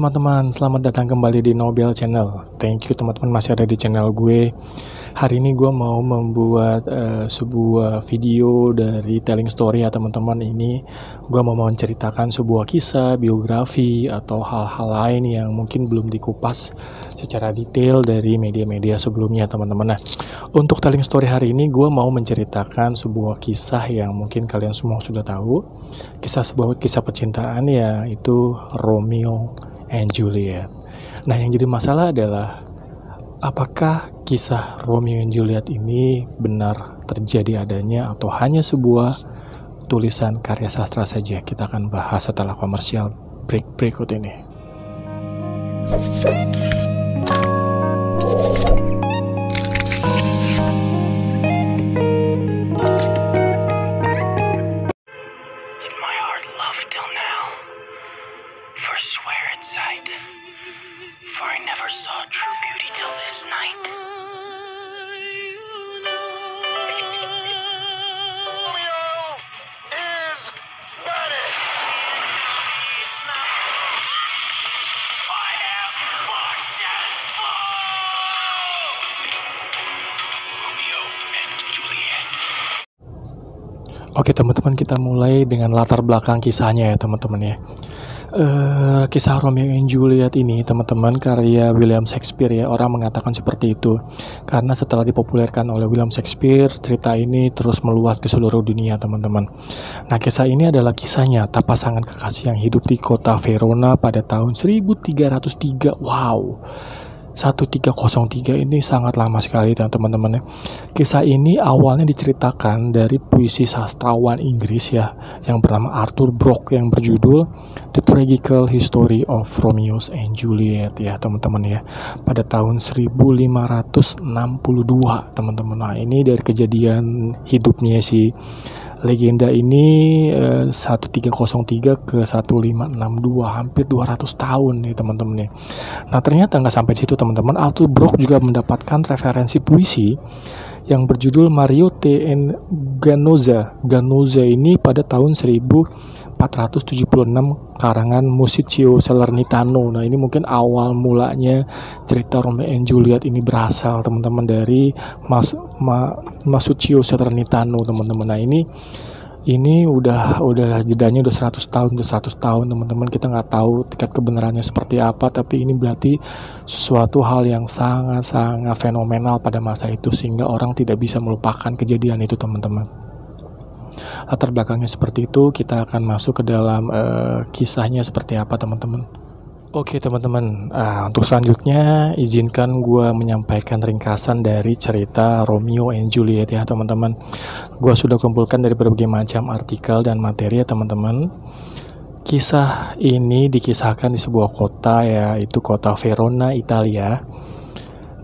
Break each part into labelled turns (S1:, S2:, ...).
S1: teman-teman, selamat datang kembali di Nobel Channel. Thank you teman-teman masih ada di channel gue. Hari ini gue mau membuat sebuah video dari telling story ya teman-teman. Ini gue mau menceritakan sebuah kisah, biografi, atau hal-hal lain yang mungkin belum dikupas secara detail dari media-media sebelumnya teman-teman. Nah, untuk telling story hari ini gue mau menceritakan sebuah kisah yang mungkin kalian semua sudah tahu. Sebuah kisah percintaan, yaitu Romeo and Juliet. Nah, yang jadi masalah adalah apakah kisah Romeo and Juliet ini benar terjadi adanya atau hanya sebuah tulisan karya sastra saja? Kita akan bahas setelah komersial break berikut ini.
S2: Did my heart love till now? Forswear its sight, for I never saw true beauty till this night. Romeo is banished. I have fucked and fall. Romeo and Juliet.
S1: Oke teman-teman, kita mulai dengan latar belakang kisahnya ya teman-teman ya. Kisah Romeo and Juliet ini teman-teman karya William Shakespeare ya. Orang mengatakan seperti itu karena setelah dipopulerkan oleh William Shakespeare, cerita ini terus meluas ke seluruh dunia teman-teman. Nah, kisah ini adalah kisah nyata pasangan kekasih yang hidup di kota Verona pada tahun 1303. Wow, 1303 ini sangat lama sekali teman-teman ya. Kisah ini awalnya diceritakan dari puisi sastrawan Inggris ya yang bernama Arthur Brock yang berjudul The Tragical History of Romeo and Juliet ya teman-teman ya, pada tahun 1562 teman-teman. Nah, ini dari kejadian hidupnya si legenda ini 1303 ke 1562, hampir 200 tahun nih teman-teman ya. Nah, ternyata nggak sampai di situ teman-teman. Arthur Brock juga mendapatkan referensi puisi yang berjudul Mariotte and Ganoza. Ganoza ini pada tahun 1476 karangan Musicchio Salernitano. Nah, ini mungkin awal mulanya cerita Romeo and Juliet ini berasal teman-teman dari Musicchio Salernitano teman-teman. Nah, ini udah jedanya udah 100 tahun teman-teman. Kita nggak tahu tingkat kebenarannya seperti apa, tapi ini berarti sesuatu hal yang sangat-sangat fenomenal pada masa itu sehingga orang tidak bisa melupakan kejadian itu teman-teman. Latar belakangnya seperti itu. Kita akan masuk ke dalam kisahnya seperti apa teman-teman. Oke teman-teman, untuk selanjutnya izinkan gue menyampaikan ringkasan dari cerita Romeo and Juliet ya teman-teman. Gue sudah kumpulkan dari berbagai macam artikel dan materi ya teman-teman. Kisah ini dikisahkan di sebuah kota, yaitu kota Verona, Italia.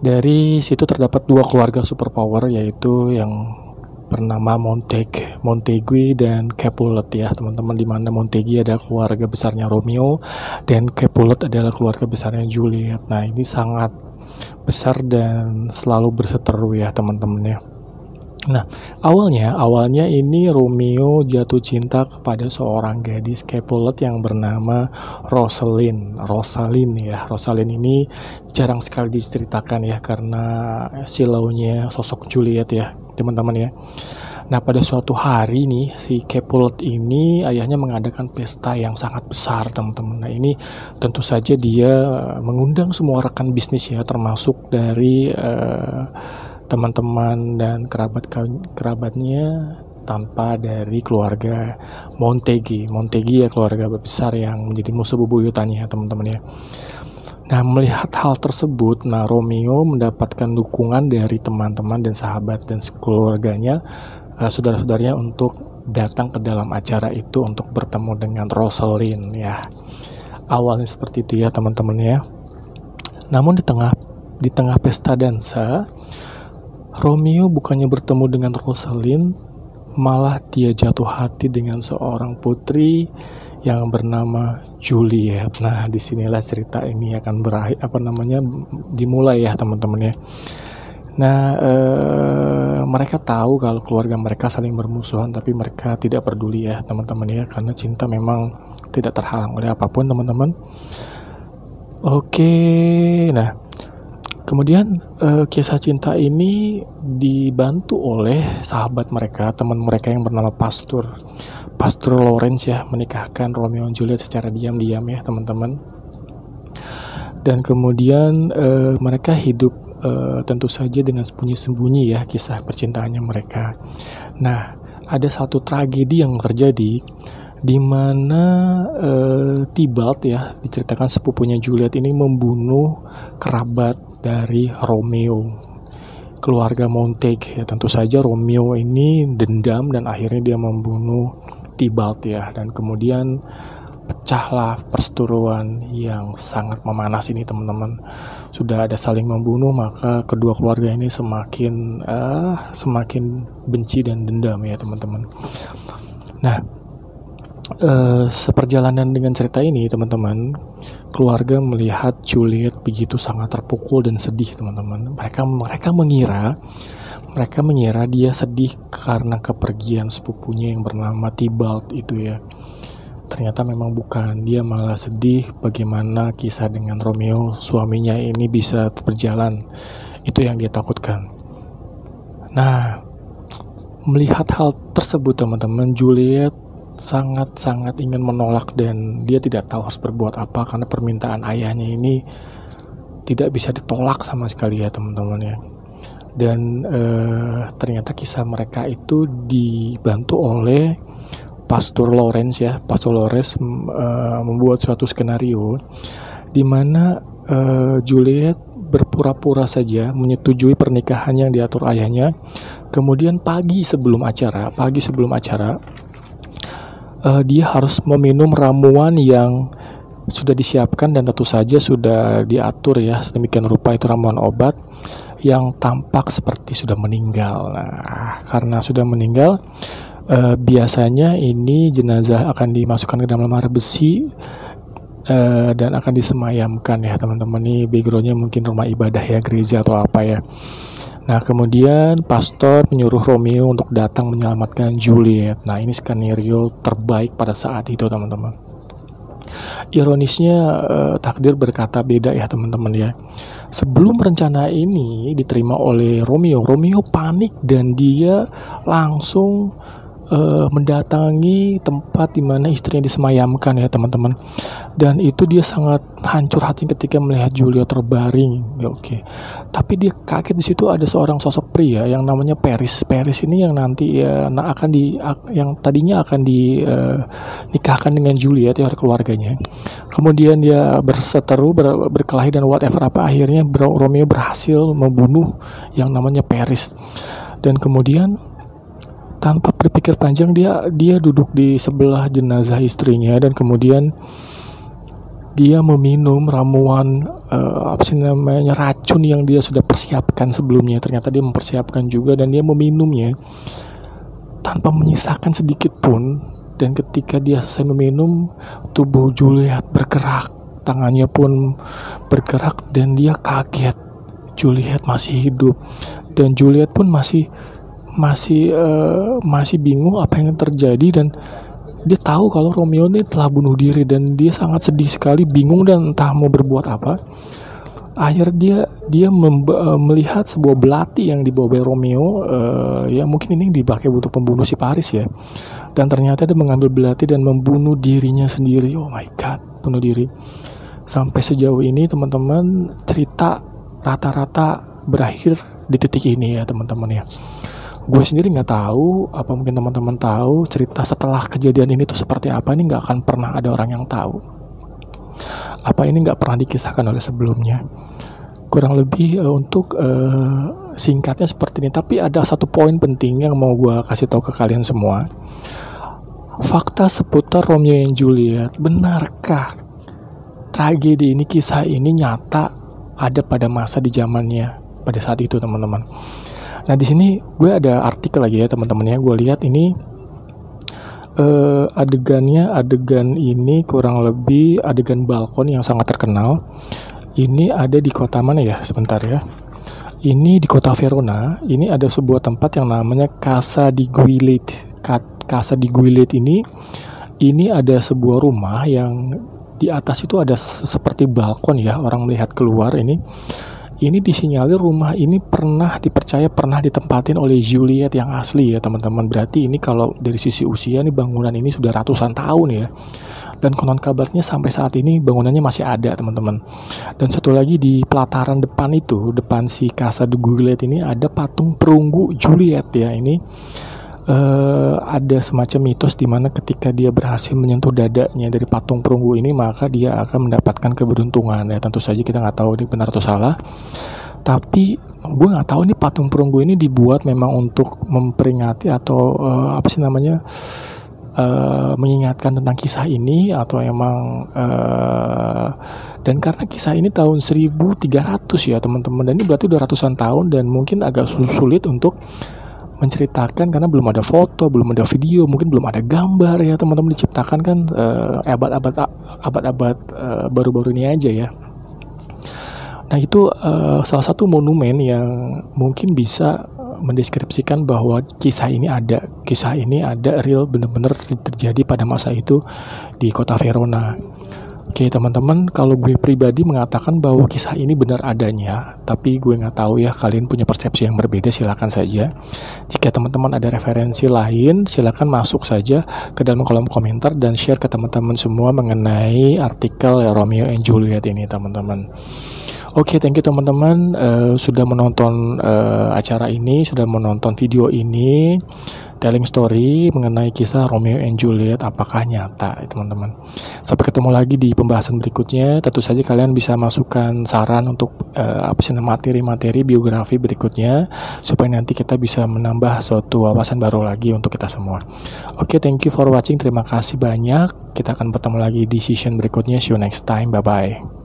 S1: Dari situ terdapat dua keluarga superpower, yaitu yang bernama Montague dan Capulet ya teman-teman, di mana Montague adalah keluarga besarnya Romeo dan Capulet adalah keluarga besarnya Juliet. Nah, ini sangat besar dan selalu berseteru ya teman-teman ya. Nah, awalnya ini Romeo jatuh cinta kepada seorang gadis Capulet yang bernama Rosalind ya. Rosalind ini jarang sekali diceritakan ya karena silaunya sosok Juliet ya teman-teman ya. Nah, pada suatu hari nih si Capulet ini ayahnya mengadakan pesta yang sangat besar teman-teman. Nah, ini tentu saja dia mengundang semua rekan bisnis ya, termasuk dari teman-teman dan kerabatnya tanpa dari keluarga Montague ya, keluarga besar yang menjadi musuh bebuyutannya teman-teman ya. Nah, melihat hal tersebut, Romeo mendapatkan dukungan dari teman-teman dan sahabat dan keluarganya, saudara-saudaranya untuk datang ke dalam acara itu untuk bertemu dengan Rosalind ya. Awalnya seperti itu ya teman-teman ya. Namun di tengah pesta dansa, Romeo bukannya bertemu dengan Rosalind, malah dia jatuh hati dengan seorang putri yang bernama Juliet. Nah, disinilah cerita ini akan dimulai ya teman-teman ya. Nah, mereka tahu kalau keluarga mereka saling bermusuhan, tapi mereka tidak peduli ya teman-teman ya, karena cinta memang tidak terhalang oleh apapun teman-teman. Oke, nah kemudian kisah cinta ini dibantu oleh sahabat mereka, teman mereka yang bernama Pastor Lawrence ya, menikahkan Romeo dan Juliet secara diam-diam ya teman-teman. Dan kemudian mereka hidup tentu saja dengan sembunyi-sembunyi ya kisah percintaannya mereka. Nah, ada satu tragedi yang terjadi di mana Tybalt ya, diceritakan sepupunya Juliet ini membunuh kerabat dari Romeo, keluarga Montague ya. Tentu saja Romeo ini dendam dan akhirnya dia membunuh Tybalt ya, dan kemudian pecahlah perseteruan yang sangat memanas ini teman-teman. Sudah ada saling membunuh, maka kedua keluarga ini semakin benci dan dendam ya teman-teman. Nah, seperjalanan dengan cerita ini teman-teman, keluarga melihat Juliet begitu sangat terpukul dan sedih teman-teman. Mereka mengira dia sedih karena kepergian sepupunya yang bernama Tybalt itu ya. Ternyata memang bukan, dia malah sedih bagaimana kisah dengan Romeo suaminya ini bisa berjalan. Itu yang dia takutkan. Nah, melihat hal tersebut teman-teman, Juliet sangat-sangat ingin menolak dan dia tidak tahu harus berbuat apa karena permintaan ayahnya ini tidak bisa ditolak sama sekali ya teman-teman ya. Dan ternyata kisah mereka itu dibantu oleh Pastor Lawrence ya. Pastor Lawrence membuat suatu skenario di mana Juliet berpura-pura saja menyetujui pernikahan yang diatur ayahnya. Kemudian pagi sebelum acara dia harus meminum ramuan yang sudah disiapkan dan tentu saja sudah diatur ya sedemikian rupa. Itu ramuan obat yang tampak seperti sudah meninggal. Nah, karena sudah meninggal, biasanya ini jenazah akan dimasukkan ke dalam lemari besi dan akan disemayamkan ya teman-teman. Ini backgroundnya mungkin rumah ibadah ya, gereja atau apa ya. Nah, kemudian pastor menyuruh Romeo untuk datang menyelamatkan Juliet. Nah, ini skenario terbaik pada saat itu teman-teman. Ironisnya takdir berkata beda ya teman-teman ya. Sebelum rencana ini diterima oleh Romeo panik dan dia langsung mendatangi tempat di mana istrinya disemayamkan ya teman-teman. Dan itu dia sangat hancur hati ketika melihat Juliet terbaring. Ya, oke. Tapi dia kaget di situ ada seorang sosok pria yang namanya Paris. Paris ini yang nanti yang tadinya akan dinikahkan dengan Juliet ya keluarganya. Kemudian dia berseteru, berkelahi dan whatever apa, akhirnya Romeo berhasil membunuh yang namanya Paris. Dan kemudian tanpa berpikir panjang dia duduk di sebelah jenazah istrinya dan kemudian dia meminum ramuan racun yang dia sudah persiapkan sebelumnya. Ternyata dia mempersiapkan juga dan dia meminumnya tanpa menyisakan sedikit pun. Dan ketika dia selesai meminum, tubuh Juliet bergerak, tangannya pun bergerak dan dia kaget Juliet masih hidup. Dan Juliet pun masih bingung apa yang terjadi dan dia tahu kalau Romeo ini telah bunuh diri dan dia sangat sedih sekali, bingung dan entah mau berbuat apa. Akhirnya dia melihat sebuah belati yang dibawa oleh Romeo, ya mungkin ini dipakai untuk membunuh si Paris ya. Dan ternyata dia mengambil belati dan membunuh dirinya sendiri. Oh my god, bunuh diri. Sampai sejauh ini teman-teman, cerita rata-rata berakhir di titik ini ya teman-teman ya. Gue sendiri nggak tahu, apa mungkin teman-teman tahu cerita setelah kejadian ini tuh seperti apa. Ini nggak akan pernah ada orang yang tahu. Apa ini nggak pernah dikisahkan oleh sebelumnya. Kurang lebih untuk singkatnya seperti ini. Tapi ada satu poin penting yang mau gue kasih tahu ke kalian semua. Fakta seputar Romeo and Juliet, benarkah tragedi ini, kisah ini nyata ada pada masa di zamannya pada saat itu teman-teman. Nah di sini gue ada artikel lagi ya teman-teman ya. Gue lihat ini adegan ini kurang lebih adegan balkon yang sangat terkenal. Ini ada di kota mana ya? Sebentar ya. Ini di kota Verona. Ini ada sebuah tempat yang namanya Casa di Giulietta. Casa di Giulietta ini ada sebuah rumah yang di atas itu ada seperti balkon ya, orang melihat keluar. Ini disinyalir rumah ini pernah ditempatin oleh Juliet yang asli ya teman-teman. Berarti ini kalau dari sisi usia nih bangunan ini sudah ratusan tahun ya. Dan konon kabarnya sampai saat ini bangunannya masih ada teman-teman. Dan satu lagi di pelataran depan itu, depan si Casa de Juliet ini ada patung perunggu Juliet ya. Ini ada semacam mitos di mana ketika dia berhasil menyentuh dadanya dari patung perunggu ini, maka dia akan mendapatkan keberuntungan ya. Tentu saja kita nggak tahu ini benar atau salah, tapi gue nggak tahu nih patung perunggu ini dibuat memang untuk memperingati atau mengingatkan tentang kisah ini, atau emang dan karena kisah ini tahun 1300 ya teman-teman, dan ini berarti udah ratusan tahun, dan mungkin agak sulit untuk menceritakan karena belum ada foto, belum ada video, mungkin belum ada gambar ya teman-teman, diciptakan kan abad-abad baru-baru ini aja ya. Nah itu salah satu monumen yang mungkin bisa mendeskripsikan bahwa kisah ini ada real, benar-benar terjadi pada masa itu di kota Verona. Oke teman-teman, kalau gue pribadi mengatakan bahwa kisah ini benar adanya, tapi gue nggak tahu ya, kalian punya persepsi yang berbeda, silakan saja. Jika teman-teman ada referensi lain, silakan masuk saja ke dalam kolom komentar dan share ke teman-teman semua mengenai artikel Romeo and Juliet ini teman-teman. Oke, thank you teman-teman sudah menonton acara ini, sudah menonton video ini, telling story mengenai kisah Romeo and Juliet apakah nyata teman-teman. Sampai ketemu lagi di pembahasan berikutnya. Tentu saja kalian bisa masukkan saran untuk materi-materi biografi berikutnya, supaya nanti kita bisa menambah suatu wawasan baru lagi untuk kita semua. Oke, thank you for watching, terima kasih banyak. Kita akan bertemu lagi di season berikutnya. See you next time, bye bye.